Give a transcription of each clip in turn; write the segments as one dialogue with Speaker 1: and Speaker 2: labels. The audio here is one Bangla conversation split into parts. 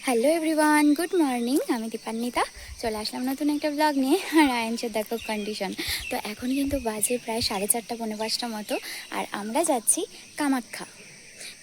Speaker 1: Hello everyone, good morning. আমি দীপান্বিতা চলে আসলাম নতুন একটা ব্লগ নিয়ে। আর আয়ানসের দেখো কন্ডিশন। তো এখন কিন্তু বাজে প্রায় 4:30 পৌনে 5টা মতো। আর আমরা যাচ্ছি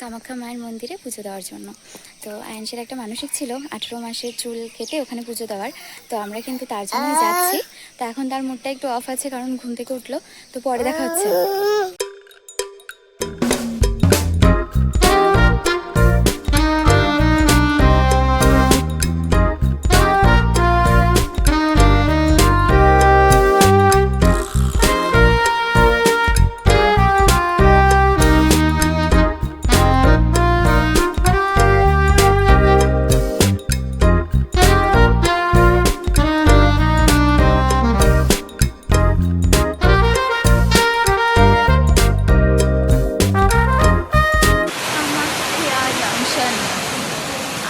Speaker 1: কামাখ্যা মায়ের মন্দিরে পুজো দেওয়ার জন্য। তো আয়ানসের একটা মানসিক ছিল 18 মাসের চুল কেটে ওখানে পুজো দেওয়ার। তো আমরা কিন্তু তার জন্যই যাচ্ছি। তো এখন তার মুডটা একটু অফ আছে, কারণ ঘুম থেকে উঠলো। তো পরে দেখা হচ্ছে।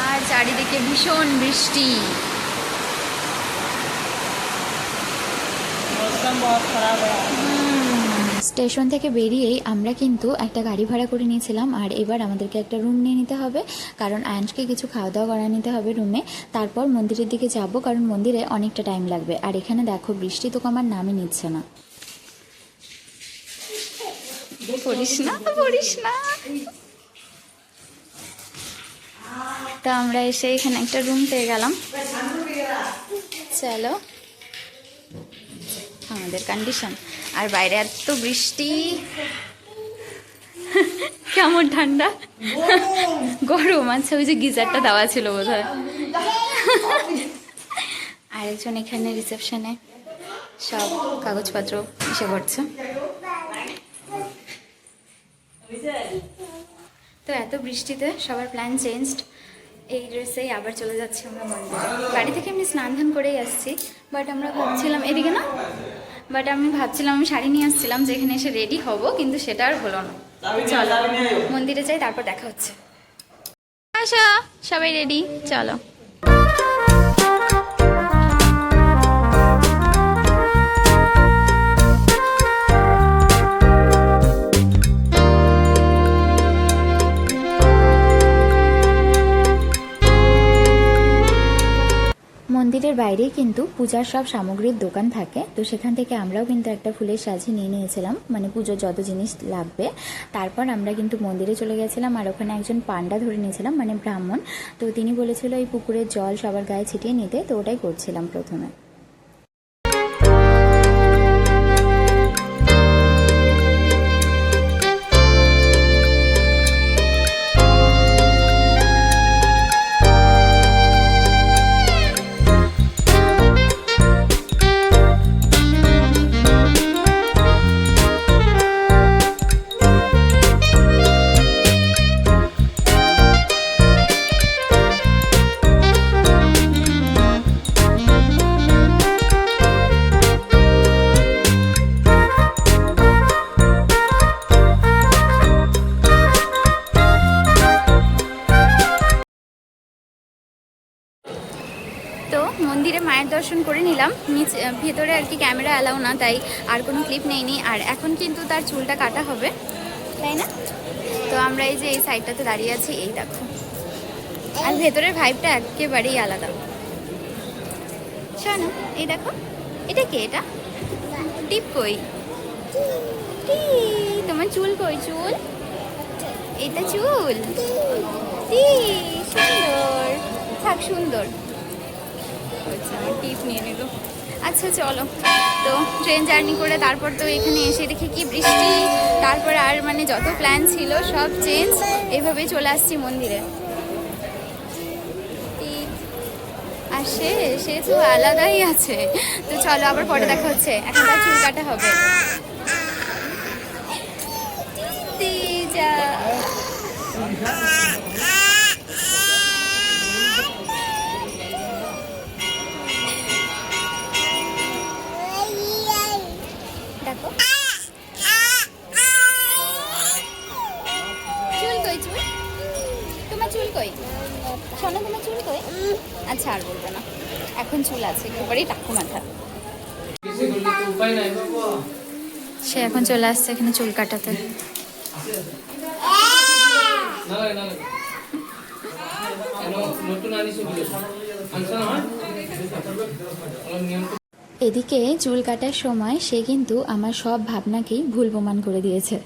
Speaker 1: আর চারিদিকে ভীষণ বৃষ্টি। স্টেশন থেকে বেরিয়েই আমরা কিন্তু একটা গাড়ি ভাড়া করে নিয়েছিলাম। আর এবার আমাদেরকে একটা রুম নিয়ে নিতে হবে, কারণ আয়ানসকে কিছু খাওয়া দাওয়া করা নিতে হবে রুমে। তারপর মন্দিরের দিকে যাব, কারণ মন্দিরে অনেকটা টাইম লাগবে। আর এখানে দেখো বৃষ্টি তো আমার নামই নিচ্ছে না। পড়িস না। তো আমরা এসে এখানে একটা রুম পেয়ে গেলাম। চলো, আমাদের কন্ডিশন। আর বাইরে এত বৃষ্টি, কেমন ঠান্ডা, গরম। আচ্ছা, ওই যে গিজারটা দেওয়া ছিল বোধহয়। আরেকজন এখানে রিসেপশনে সব কাগজপত্র এসে পড়ছে। তো এত বৃষ্টিতে সবার প্ল্যান চেঞ্জড। এই ড্রেসেই আবার চলে যাচ্ছি আমরা মন্দিরে। বাড়ি থেকে এমনি স্নান ধান করেই আসছি, বাট আমরা ভাবছিলাম এদিকে না, আমি শাড়ি নিয়ে আসছিলাম যে এখানে এসে রেডি হব, কিন্তু সেটা আর হলো না। চলো মন্দিরে যাই, তারপর দেখা হচ্ছে। আচ্ছা, সবাই রেডি, চলো। মন্দিরের বাইরেই কিন্তু পূজার সব সামগ্রীর দোকান থাকে। তো সেখান থেকে আমরাও কিন্তু একটা ফুলের সাজি নিয়ে নিয়েছিলাম, মানে পুজোর যত জিনিস লাগবে। তারপর আমরা কিন্তু মন্দিরে চলে গেছিলাম, আর ওখানে একজন পান্ডা ধরে নিয়েছিলাম, মানে ব্রাহ্মণ। তো তিনি বলেছিল এই পুকুরের জল সবার গায়ে ছিটিয়ে নিতে, তো ওটাই করছিলাম প্রথমে। তো মন্দিরে মায়ের দর্শন করে নিলাম। নিচে ভেতরে আর কি ক্যামেরা অ্যালাউ না, তাই আর কোনো ক্লিপ নেইনি। আর এখন কিন্তু তার চুলটা কাটা হবে, তাই না? তো আমরা এই যে এই সাইডটাতে দাঁড়িয়ে আছি, এই দেখো। আর ভেতরের ভাইবটা একেবারেই আলাদা। শোনো, এই দেখো, এটা কে? এটা টিপ কই? তোমার চুল কই? চুল, এটা চুল। সুন্দর, থাক সুন্দর। আচ্ছা, টিপ নিয়ে নিল। আচ্ছা চলো। তো ট্রেন জার্নি করে তারপর তো এখানে এসে দেখি কি বৃষ্টি। তারপর আর মানে যত প্ল্যান ছিল সব চেঞ্জ। এইভাবেই চলে আসছি মন্দিরে। আর সে তো আলাদাই আছে। তো চলো, আবার পরে দেখা হচ্ছে। এখন তার চুল কাটা হবে। আচ্ছা, আর বলবে না, এখন চুল আছে একেবারেই টাকু মাথা। সে এখন চলে আসছে এখানে চুল কাটাতে। এদিকে চুল কাটার সময় সে কিন্তু আমার সব ভাবনাকেই ভুল প্রমাণ করে দিয়েছে।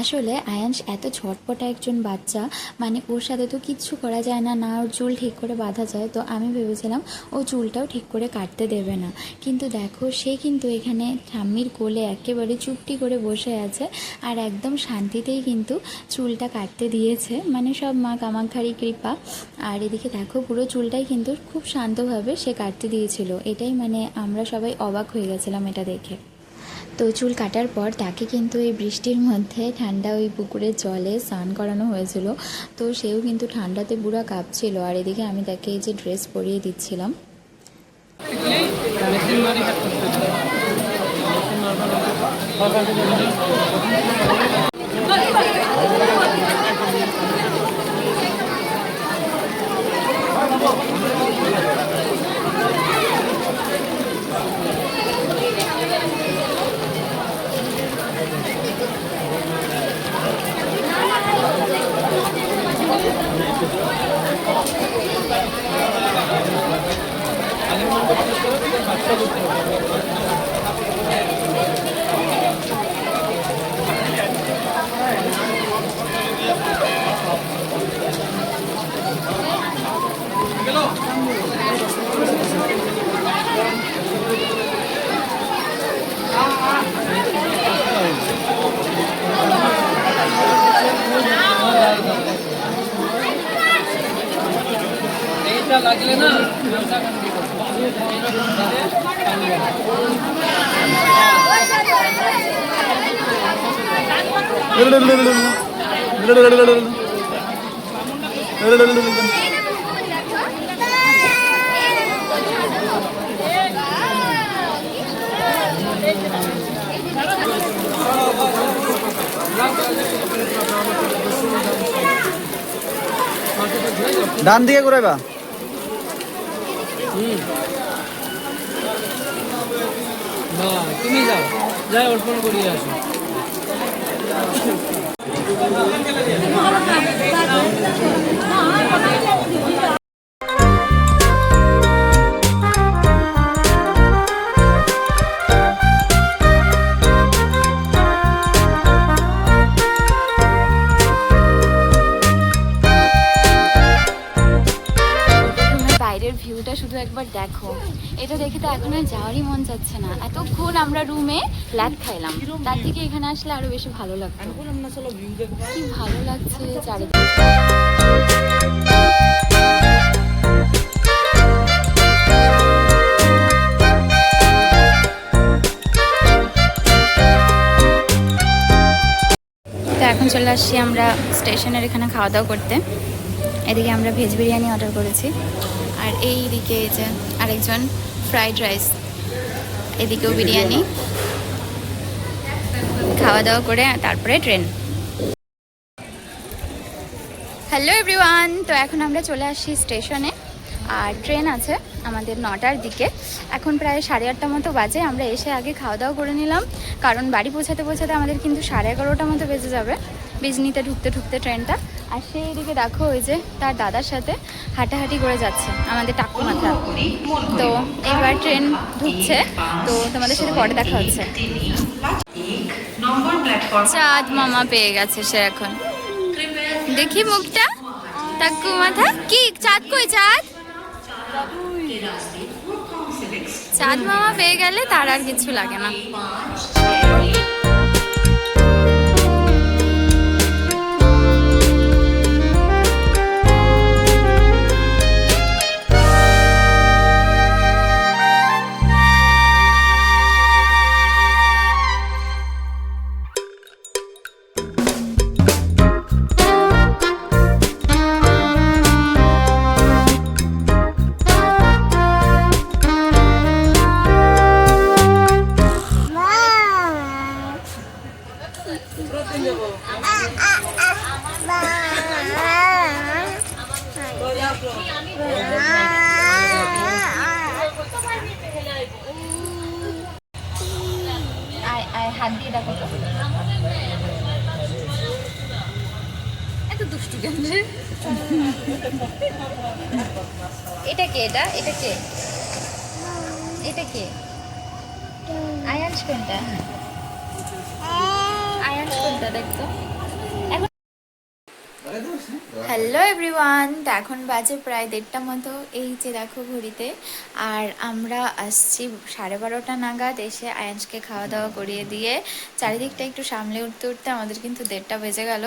Speaker 1: আসলে আয়াংশ এত ঝটপটা একজন বাচ্চা, মানে ওর সাথে তো কিচ্ছু করা যায় না, না ওর চুল ঠিক করে বাঁধা যায়। তো আমি ভেবেছিলাম ও চুলটাও ঠিক করে কাটতে দেবে না, কিন্তু দেখো সে কিন্তু এখানে ঠাম্মির কোলে একেবারে চুপটি করে বসে আছে আর একদম শান্তিতেই কিন্তু চুলটা কাটতে দিয়েছে, মানে সব মা কামাক্ষারই কৃপা। আর এদিকে দেখো পুরো চুলটাই কিন্তু খুব শান্তভাবে সে কাটতে দিয়েছিল, এটাই মানে আমরা সবাই অবাক হয়ে গেছিলাম এটা দেখে। তো চুল কাটার পর তাকে কিন্তু এই বৃষ্টির মধ্যে ঠান্ডা ওই পুকুরের জলে স্নান করানো হয়েছিল, তো সেও কিন্তু ঠান্ডাতে পুরো কাঁপছিল। আর এদিকে আমি তাকে এই যে ড্রেস পরিয়ে দিচ্ছিলাম।
Speaker 2: লাগলে না
Speaker 3: ডান দিকে ঘুরাইবা।
Speaker 2: না তুমি যাও, যাই অর্পণ করিয়ে আসো।
Speaker 1: ভিউটা শুধু একবার দেখো, এটা দেখে তো এখন আর যাওয়ারই মন যাচ্ছে না। এতক্ষণ আমরা রুমে ল্যাদ খাইলাম, তার থেকে এখানে আসলে আরো বেশি ভালো লাগতো। কি ভালো লাগছে চারিদিকে। তো এখন চলে আসছি আমরা স্টেশনের এখানে খাওয়া দাওয়া করতে। এদিকে আমরা ভেজ বিরিয়ানি অর্ডার করেছি, আর এইদিকে এই যে আরেকজন ফ্রাইড রাইস, এদিকেও বিরিয়ানি। খাওয়া দাওয়া করে তারপরে ট্রেন। হ্যালো এভরিওয়ান, তো এখন আমরা চলে আসছি স্টেশনে, আর ট্রেন আছে আমাদের 9টার দিকে। এখন প্রায় 8:30 মতো বাজে। আমরা এসে আগে খাওয়া দাওয়া করে নিলাম, কারণ বাড়ি পৌঁছাতে পৌঁছাতে আমাদের কিন্তু 11:30 মতো বেজে যাবে বিজনিতে ঢুকতে ঢুকতে ট্রেনটা। আর সেই দিকে দেখো ওই যে তার দাদার সাথে হাঁটাহাঁটি করে যাচ্ছে আমাদের টাকু মাথা। তো এবার ট্রেন ঢুকছে, তো তোমাদের সাথে পরে দেখা হচ্ছে। চাঁদ মামা পেয়ে গেছে সে এখন, দেখি মুখটা টাকু মাথা। কি চাঁদ কই? চাঁদ চাঁদ মামা পেয়ে গেলে তার আর কিছু লাগে না। হাত দিয়ে দেখো, এত দুষ্টু কেন রে? এটা কে? এটা কে? এটা কে? আয়ান্স কোনটা? আয়ান্স কোনটা দেখতো? হ্যালো এভরিওয়ান, তো এখন বাজে প্রায় 1:30 মতো। এই যে দেখো ঘড়িতে, আর আমরা আসছি 12:30 নাগাদ। এসে আয়ান্সকে খাওয়া দাওয়া করিয়ে দিয়ে চারিদিকটা একটু সামলে উঠতে উঠতে আমাদের কিন্তু 1:30 বেজে গেল।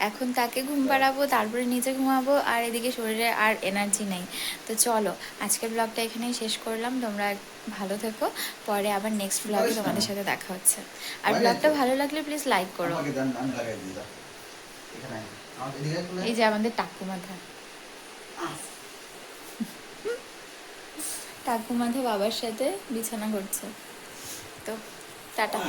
Speaker 1: এখন তাকে ঘুম পাড়াবো, তারপরে নিজে ঘুমাবো, আর এদিকে শরীরে আর এনার্জি নেই। তো চলো, আজকের ব্লগটা এখানেই শেষ করলাম। তোমরা ভালো থেকো, পরে আবার নেক্সট ব্লগে তোমাদের সাথে দেখা হচ্ছে। আর ব্লগটা ভালো লাগলে প্লিজ লাইক করো। এই যে আমাদের টাকুমাথা, টাকুমাথা বাবার সাথে বিছানা করছে। তো টাটা।